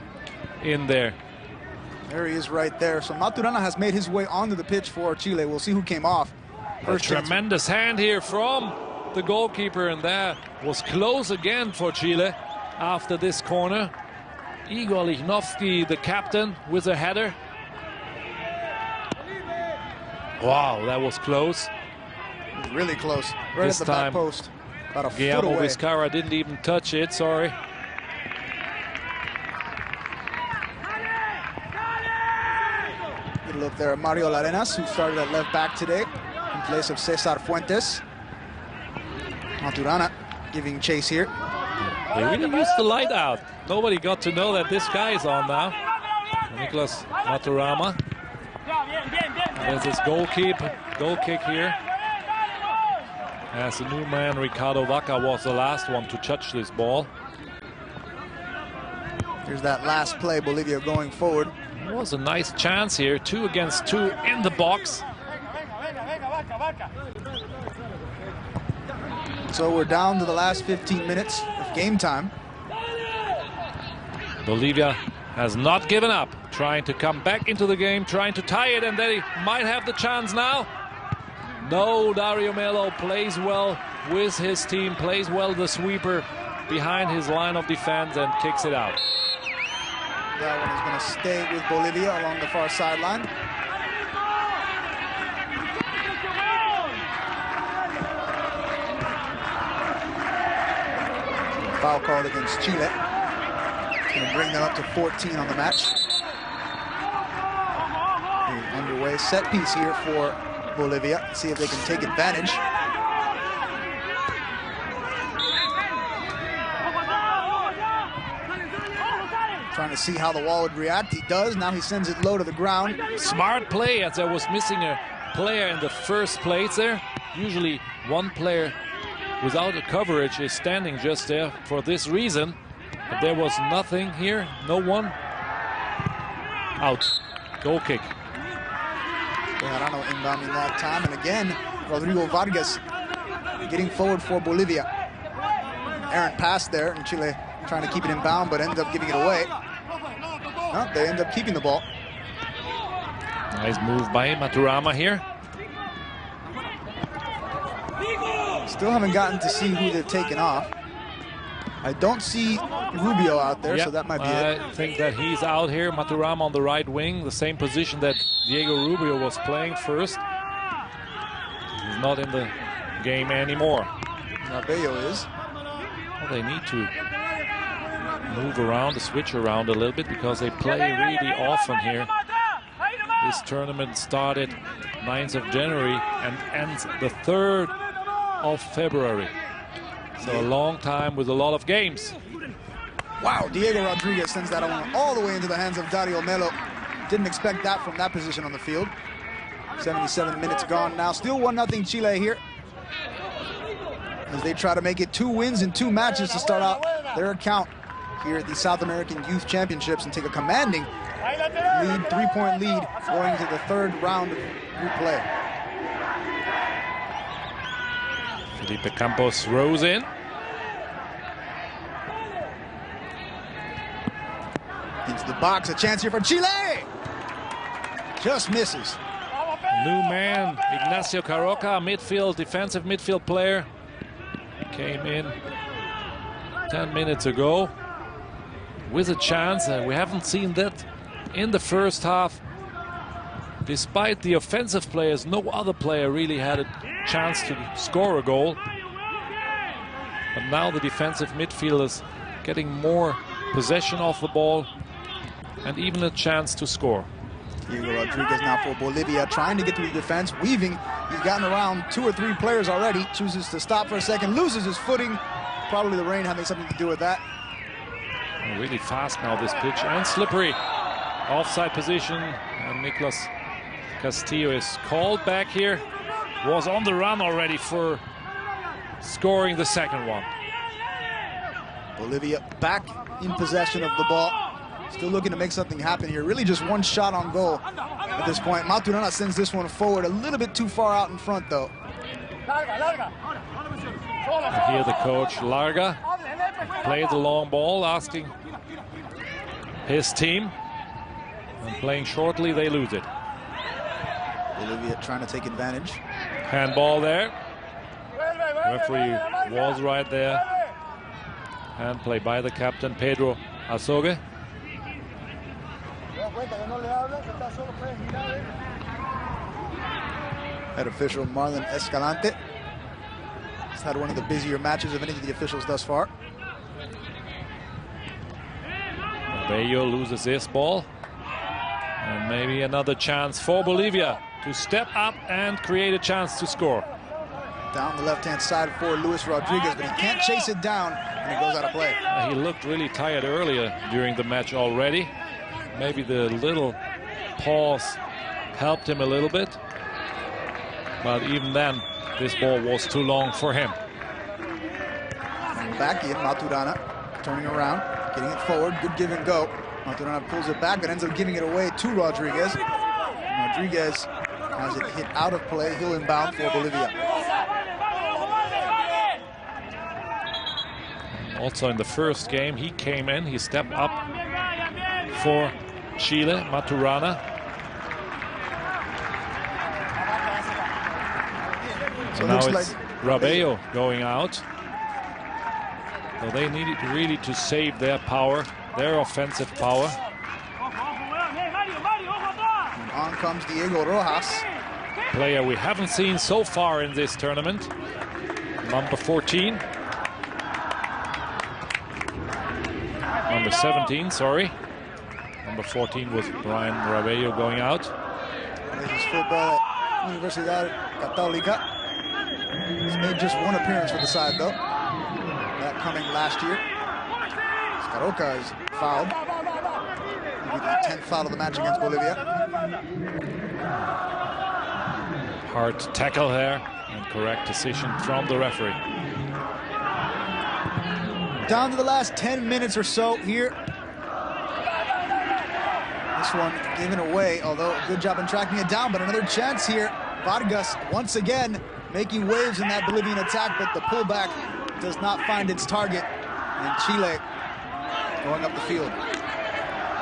in there. There he is right there. So Maturana has made his way onto the pitch for Chile. We'll see who came off. A tremendous hand here from the goalkeeper, and that was close again for Chile after this corner. Igor Lichnowsky, the captain, with a header. Wow, that was close. Really close. Right this at the time, back post. About a Guillermo foot away. Vizcarra didn't even touch it, sorry. Good look there at Mario Larenas, who started at left back today in place of Cesar Fuentes. Maturana giving chase here. They really used the light out. Nobody got to know that this guy is on now. Nicolas Maturana. There's his goal kick here. As the new man, Ricardo Vaca, was the last one to touch this ball. Here's that last play, Bolivia going forward. It was a nice chance here, 2 against 2 in the box. So we're down to the last 15 minutes of game time. Bolivia has not given up, trying to come back into the game, trying to tie it, and they might have the chance now. No, Dario Melo plays well with his team, plays well the sweeper behind his line of defense and kicks it out. That one is going to stay with Bolivia along the far sideline. Foul called against Chile. Going to bring them up to 14 on the match. Underway set piece here for Bolivia. See if they can take advantage. Trying to see how the wall would react. He does. Now he sends it low to the ground. Smart play, as there was missing a player in the first place there. Usually one player without a coverage is standing just there for this reason. But there was nothing here. No one. Out. Goal kick. Bejarano inbounding that time. And again, Rodrigo Vargas getting forward for Bolivia. Errant pass there, and Chile trying to keep it inbound, but ends up giving it away. No, they end up keeping the ball. Nice move by Maturama here. Still haven't gotten to see who they've taken off. I don't see Rubio out there, so that might be it. I think that he's out here. Maturama on the right wing, the same position that Diego Rubio was playing first. He's not in the game anymore. Nabello is. Well, they need to move around, switch around a little bit, because they play really often here. This tournament started 9th of January and ends the 3rd of February. So a long time with a lot of games. Wow, Diego Rodriguez sends that one all the way into the hands of Dario Melo. Didn't expect that from that position on the field. 77 minutes gone now. Still 1-0 Chile here, as they try to make it 2 wins in 2 matches to start out their account here at the South American Youth Championships and take a commanding lead, 3-point lead, going to the 3rd round of group play. Felipe Campos rose in. Into the box, a chance here for Chile. Just misses. New man, Ignacio Carroca, midfield, defensive midfield player. Came in 10 minutes ago with a chance. We haven't seen that in the first half. Despite the offensive players, no other player really had a chance to score a goal. But now the defensive midfielders getting more possession of the ball and even a chance to score. Diego Rodriguez now for Bolivia, trying to get through the defense, weaving. He's gotten around 2 or 3 players already. Chooses to stop for a second, loses his footing. Probably the rain having something to do with that. Really fast now, this pitch, and slippery. Offside position, and Nicolas Castillo is called back here. Was on the run already for scoring the second one. Bolivia back in possession of the ball. Still looking to make something happen here. Really just 1 shot on goal at this point. Maturana sends this one forward a little bit too far out in front, though. And here the coach, Larga, played the long ball, asking his team. And playing shortly, they lose it. Bolivia trying to take advantage. Handball there. Referee was right there. Hand play by the captain, Pedro Azogue. Head official Marlon Escalante. He's had one of the busier matches of any of the officials thus far. Bello loses this ball. And maybe another chance for Bolivia to step up and create a chance to score. Down the left-hand side for Luis Rodriguez, but he can't chase it down, and it goes out of play. He looked really tired earlier during the match already. Maybe the little pause helped him a little bit. But even then, this ball was too long for him. And back in, Maturana turning around, getting it forward, good give and go. Maturana pulls it back, but ends up giving it away to Rodriguez. And Rodriguez has it hit out of play. He'll inbound for Bolivia. Also in the first game, he came in, he stepped up for Chile, Maturana. So now it's like Rabello going out. So they needed really to save their power, their offensive power. And on comes Diego Rojas. Player we haven't seen so far in this tournament. Number 14. Number 17, sorry. Number 14 was Brian Ravello going out. This is football at Universidad Católica. He's made just one appearance for the side, though. That coming last year. Scaroca is fouled. It'll be the 10th foul of the match against Bolivia. Hard tackle there, and correct decision from the referee. Down to the last 10 minutes or so here. This one given away, although a good job in tracking it down, but another chance here. Vargas once again making waves in that Bolivian attack, but the pullback does not find its target. And Chile going up the field.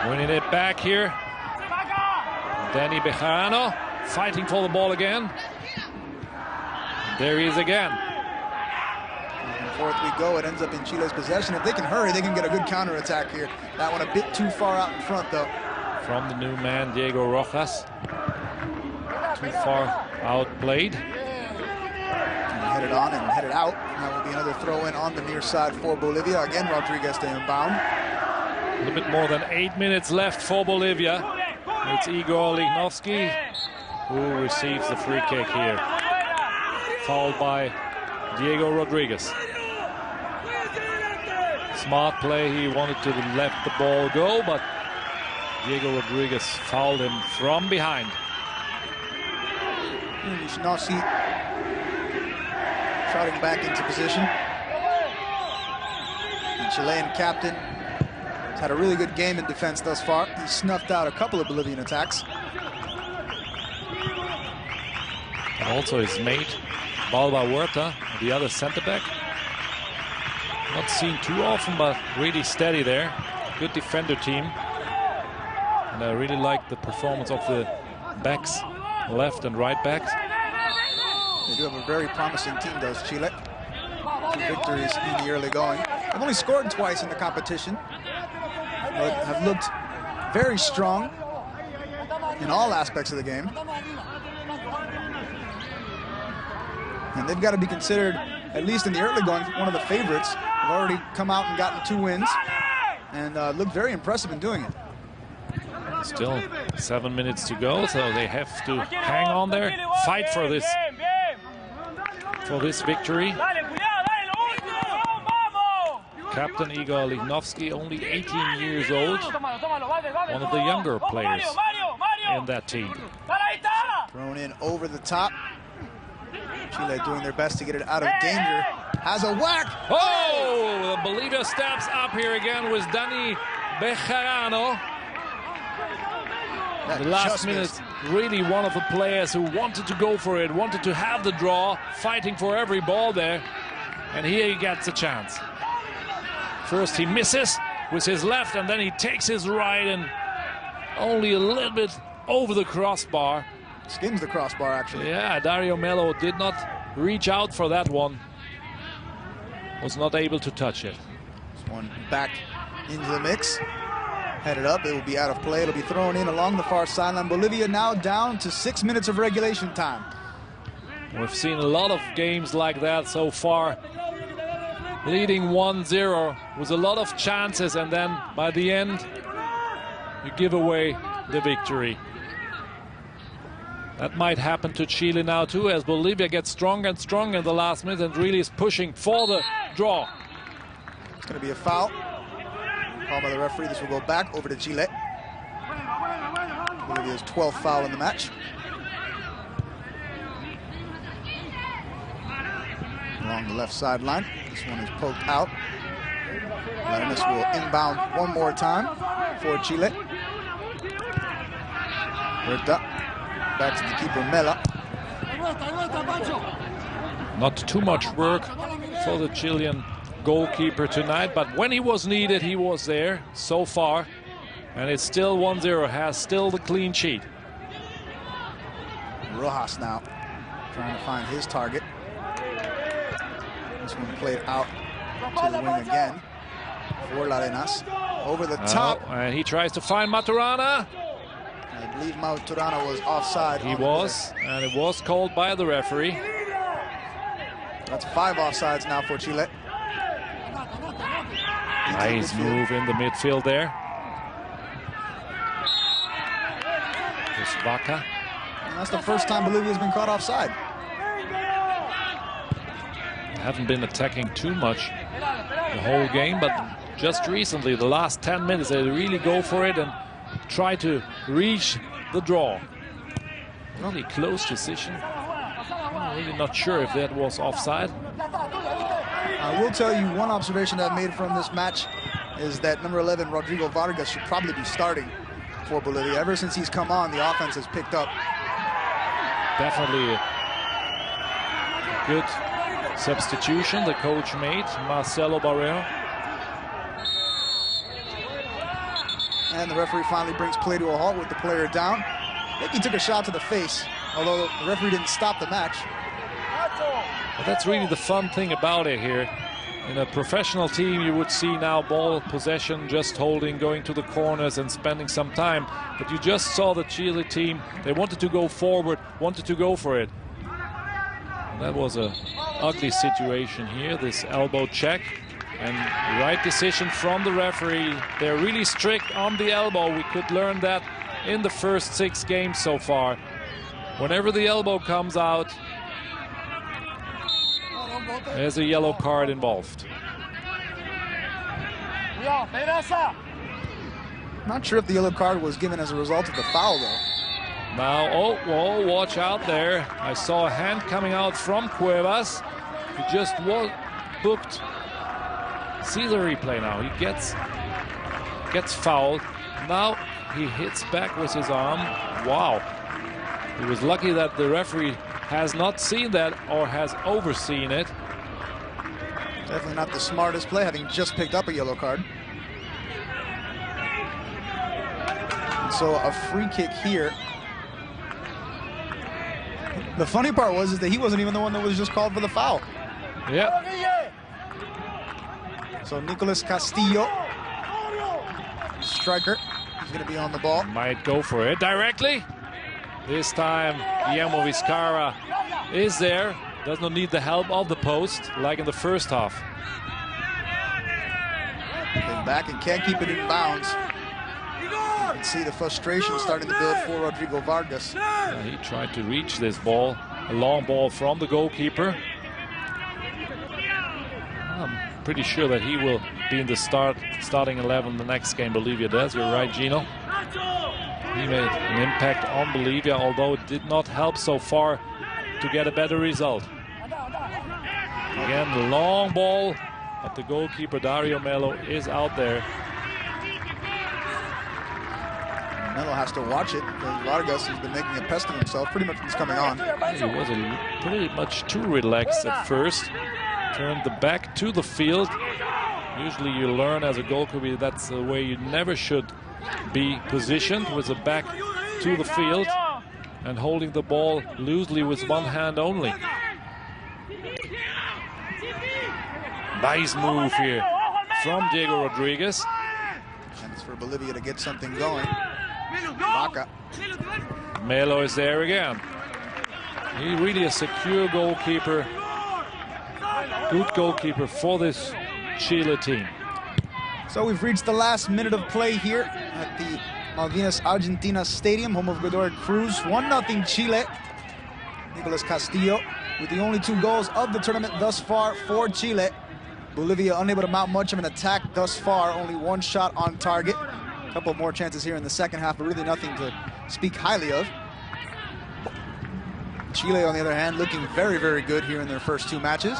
Winning it back here. Danny Bejarano fighting for the ball again. There he is again. Back and forth we go. It ends up in Chile's possession. If they can hurry, they can get a good counterattack here. That one a bit too far out in front, though. From the new man, Diego Rojas. Too far outplayed. Headed on and headed out. And that will be another throw-in on the near side for Bolivia. Again, Rodriguez to inbound. A little bit more than 8 minutes left for Bolivia. It's Igor Lichnowsky who receives the free kick here. Fouled by Diego Rodriguez. Smart play. He wanted to let the ball go, but Diego Rodriguez fouled him from behind. Lichnowsky trotting back into position. The Chilean captain has had a really good game in defense thus far. He snuffed out a couple of Bolivian attacks. And also his mate, Balba Huerta, the other center back. Not seen too often, but really steady there. Good defender team. And I really like the performance of the backs, left and right backs. They do have a very promising team, does Chile. 2 victories in the early going. They've only scored twice in the competition, but have looked very strong in all aspects of the game. And they've got to be considered, at least in the early going, one of the favorites. They've already come out and gotten 2 wins and looked very impressive in doing it. Still 7 minutes to go, so they have to hang on there, fight for this victory. Captain Igor Lichnowsky, only 18 years old, one of the younger players in that team. Thrown in over the top. Chile doing their best to get it out of danger. Has a whack. Oh, Bolivia steps up here again with Danny Bejarano. The last minute, really one of the players who wanted to go for it, wanted to have the draw, fighting for every ball there. And here he gets a chance. First he misses with his left, and then he takes his right and only a little bit over the crossbar. Skims the crossbar, actually. Yeah, Dario Melo did not reach out for that one. Was not able to touch it. This one back into the mix. Headed up, it will be out of play. It'll be thrown in along the far sideline. Bolivia now down to 6 minutes of regulation time. We've seen a lot of games like that so far. Leading 1-0 with a lot of chances, and then by the end, you give away the victory. That might happen to Chile now too, as Bolivia gets stronger and stronger in the last minute and really is pushing for the draw. It's going to be a foul. Called by the referee. This will go back over to Chile. Bolivia's 12th foul in the match. Along the left sideline. This one is poked out. Larenas will inbound one more time for Chile. Huerta. Back to the keeper, Mela. Not too much work for the Chilean goalkeeper tonight, but when he was needed, he was there so far. And it's still 1-0, has still the clean sheet. Rojas now trying to find his target. This one played out to the wing again for Larenas. Over the top. And he tries to find Maturana. I believe Maturana was offside. He was, and it was called by the referee. That's 5 offsides now for Chile. Nice move in the midfield there. This Vaca. And that's the first time Bolivia's been caught offside. Haven't been attacking too much the whole game, but just recently, the last 10 minutes, they really go for it and try to reach the draw. Really close decision. I'm really not sure if that was offside. I will tell you one observation that I made from this match is that number 11, Rodrigo Vargas, should probably be starting for Bolivia. Ever since he's come on, the offense has picked up. Definitely a good substitution the coach made, Marcelo Barrero. And the referee finally brings play to a halt with the player down. I think he took a shot to the face, although the referee didn't stop the match. But that's really the fun thing about it here. In a professional team, you would see now ball possession, just holding, going to the corners and spending some time. But you just saw the Chile team. They wanted to go forward, wanted to go for it. And that was an ugly situation here, this elbow check. And right decision from the referee. They're really strict on the elbow. We could learn that in the first 6 games so far. Whenever the elbow comes out, there's a yellow card involved. Not sure if the yellow card was given as a result of the foul, though. Now, oh, watch out there. I saw a hand coming out from Cuevas. He just booked. See the replay now. He gets fouled. Now he hits back with his arm. Wow. He was lucky that the referee has not seen that or has overseen it. Definitely not the smartest play, having just picked up a yellow card. And so a free kick here. The funny part is that he wasn't even the one that was just called for the foul. Yeah. So Nicolas Castillo, striker, he's going to be on the ball. Might go for it directly. This time, Guillermo Vizcarra is there. Does not need the help of the post, like in the first half. Then back and can't keep it in bounds. You can see the frustration starting to build for Rodrigo Vargas. Yeah, he tried to reach this ball, a long ball from the goalkeeper. I'm pretty sure that he will be in the starting 11 the next game Bolivia does. You're right, Gino. He made an impact on Bolivia, although it did not help so far to get a better result. Again, the long ball, but the goalkeeper Dario Melo is out there. Melo has to watch it because Vargas has been making a pest of himself pretty much since coming on. He was pretty much too relaxed at first. Turned the back to the field. Usually you learn as a goalkeeper that's the way you never should be positioned, with the back to the field and holding the ball loosely with one hand only. Nice move here from Diego Rodriguez. And it's for Bolivia to get something going. Vaca. Melo is there again. He's really a secure goalkeeper. Good goalkeeper for this Chile team. So we've reached the last minute of play here at the Malvinas Argentina Stadium, home of Godoy Cruz. 1-0 Chile. Nicolas Castillo with the only 2 goals of the tournament thus far for Chile. Bolivia unable to mount much of an attack thus far, only 1 shot on target. A couple more chances here in the second half, but really nothing to speak highly of. Chile, on the other hand, looking very, very good here in their first 2 matches.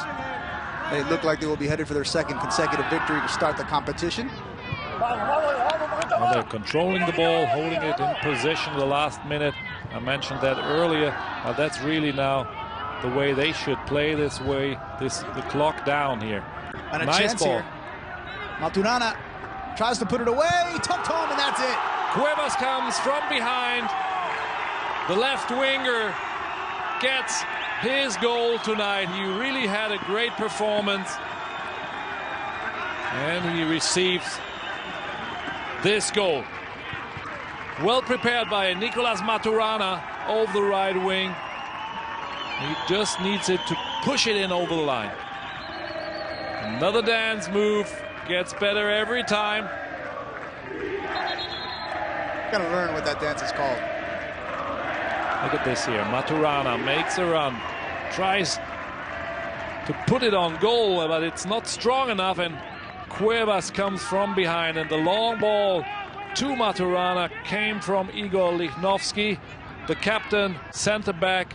They look like they will be headed for their 2nd consecutive victory to start the competition. Well, they're controlling the ball, holding it in possession the last minute. I mentioned that earlier. That's really now the way they should play this way. The clock down here. And a nice chance ball. here. Maturana tries to put it away. Tucked home, and that's it. Cuevas comes from behind. The left winger gets his goal tonight. He really had a great performance. And he receives this goal. Well prepared by Nicolas Maturana over the right wing. He just needs it to push it in over the line. Another dance move Gets better every time. Gotta learn what that dance is called. Look at this here. Maturana makes a run. Tries to put it on goal, but it's not strong enough, and Cuevas comes from behind, and the long ball to Maturana came from Igor Lichnowsky, the captain, center back.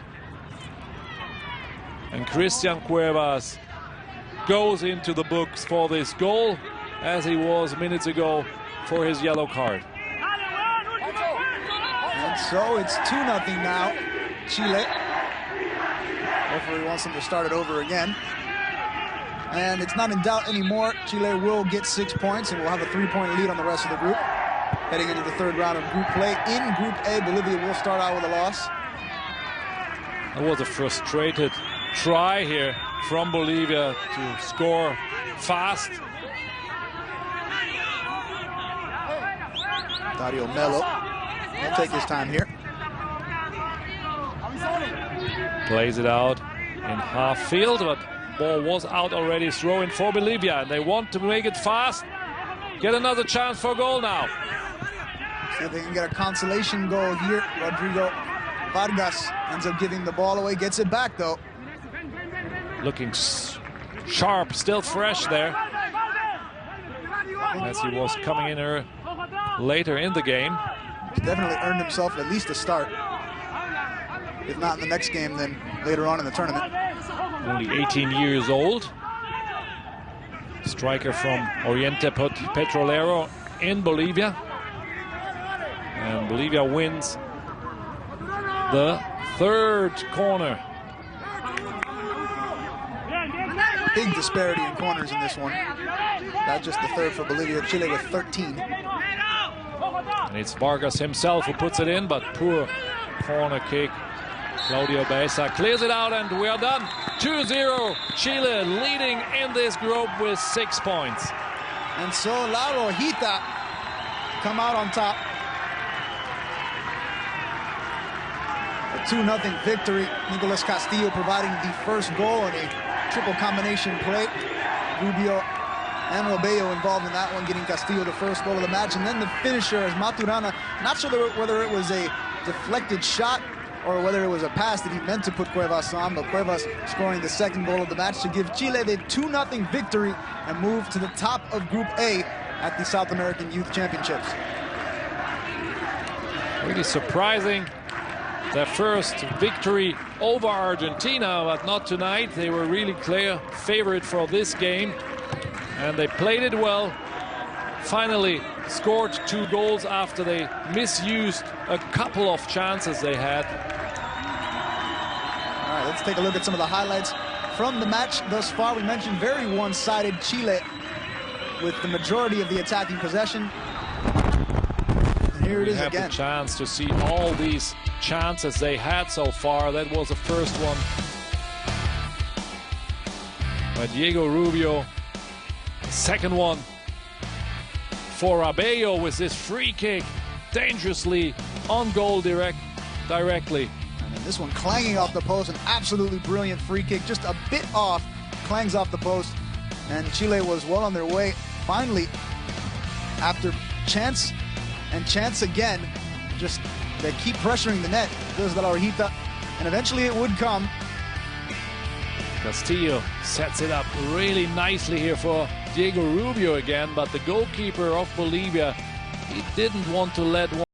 And Christian Cuevas goes into the books for this goal, as he was minutes ago for his yellow card. And so it's 2-0 now, Chile. Referee wants them to start it over again. And it's not in doubt anymore. Chile will get 6 points and will have a 3-point lead on the rest of the group. Heading into the third round of group play. In Group A, Bolivia will start out with a loss. That was a frustrated try here from Bolivia to score fast. Dario Melo will take his time here. Plays it out in half field, but ball was out already. Throw in for Bolivia, and they want to make it fast. Get another chance for goal now. See if they can get a consolation goal here. Rodrigo Vargas ends up giving the ball away, gets it back though. Looking sharp, still fresh there, as he was coming in here later in the game. He's definitely earned himself at least a start. If not in the next game, then later on in the tournament. Only 18 years old. Striker from Oriente Petrolero in Bolivia. And Bolivia wins the third corner. Big disparity in corners in this one. Not just the third for Bolivia, Chile with 13. And it's Vargas himself who puts it in, but poor corner kick. Claudio Baeza clears it out, and we are done. 2-0, Chile leading in this group with 6 points. And so La Rojita come out on top. A 2-0 victory. Nicolas Castillo providing the first goal in a triple combination play. Rubio and Robello involved in that one, getting Castillo the first goal of the match. And then the finisher as Maturana, not sure whether it was a deflected shot or whether it was a pass that he meant to put Cuevas on, but Cuevas scoring the second goal of the match to give Chile the 2-0 victory and move to the top of Group A at the South American Youth Championships. Really surprising, their first victory over Argentina, but not tonight. They were really clear favorite for this game, and they played it well. Finally scored 2 goals after they misused a couple of chances they had. All right, let's take a look at some of the highlights from the match thus far. We mentioned very one-sided, Chile with the majority of the attacking possession. And here it is again. We have the chance to see all these chances they had so far. That was the first one by Diego Rubio. Second one for Abello with this free kick, dangerously on goal directly. And then this one clanging off the post, an absolutely brilliant free kick, just a bit off, clangs off the post, and Chile was well on their way. Finally, after chance and chance again, just they keep pressuring the net. There's the La Rojita, and eventually it would come. Castillo sets it up really nicely here for Diego Rubio again, but the goalkeeper of Bolivia, he didn't want to let one